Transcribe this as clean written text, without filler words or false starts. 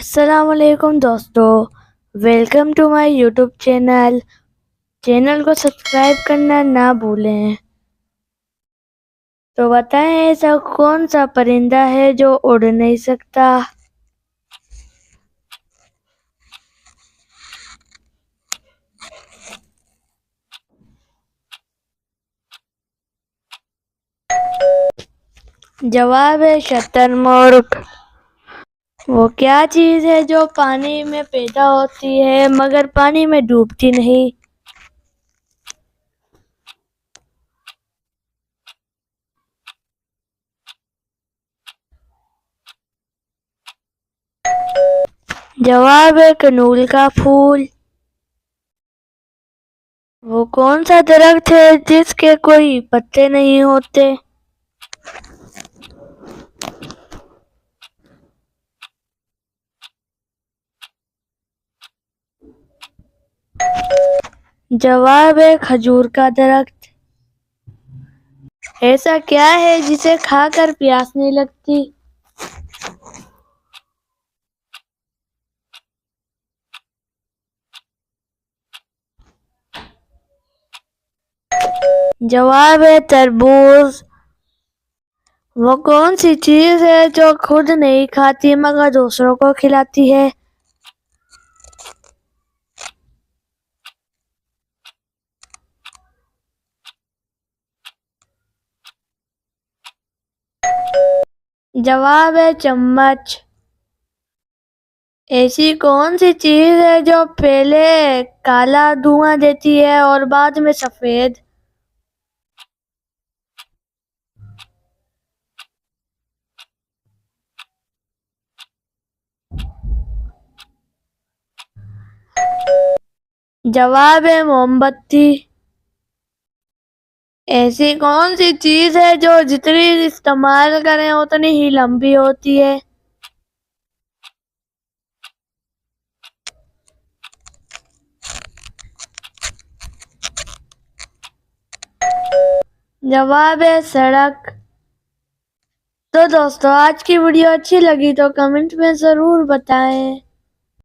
السلام علیکم دوستو، welcome to my YouTube channel کو سبسکرائب کرنا نہ بھولیں۔ تو بتائیں ایسا کون سا پرندہ ہے جو اڑ نہیں سکتا؟ جواب ہے شتر مرغ۔ وہ کیا چیز ہے جو پانی میں پیدا ہوتی ہے مگر پانی میں ڈوبتی نہیں؟ جواب ہے کنول کا پھول۔ وہ کون سا درخت ہے جس کے کوئی پتے نہیں ہوتے؟ جواب ہے کھجور کا درخت۔ ایسا کیا ہے جسے کھا کر پیاس نہیں لگتی؟ جواب ہے تربوز۔ وہ کون سی چیز ہے جو خود نہیں کھاتی مگر دوسروں کو کھلاتی ہے؟ جواب ہے چمچ۔ ایسی کون سی چیز ہے جو پہلے کالا دھواں دیتی ہے اور بعد میں سفید؟ جواب ہے موم بتی۔ ایسی کون سی چیز ہے جو جتنی استعمال کریں اتنی ہی لمبی ہوتی ہے؟ جواب ہے سڑک۔ تو دوستو آج کی ویڈیو اچھی لگی تو کمنٹ میں ضرور بتائیں۔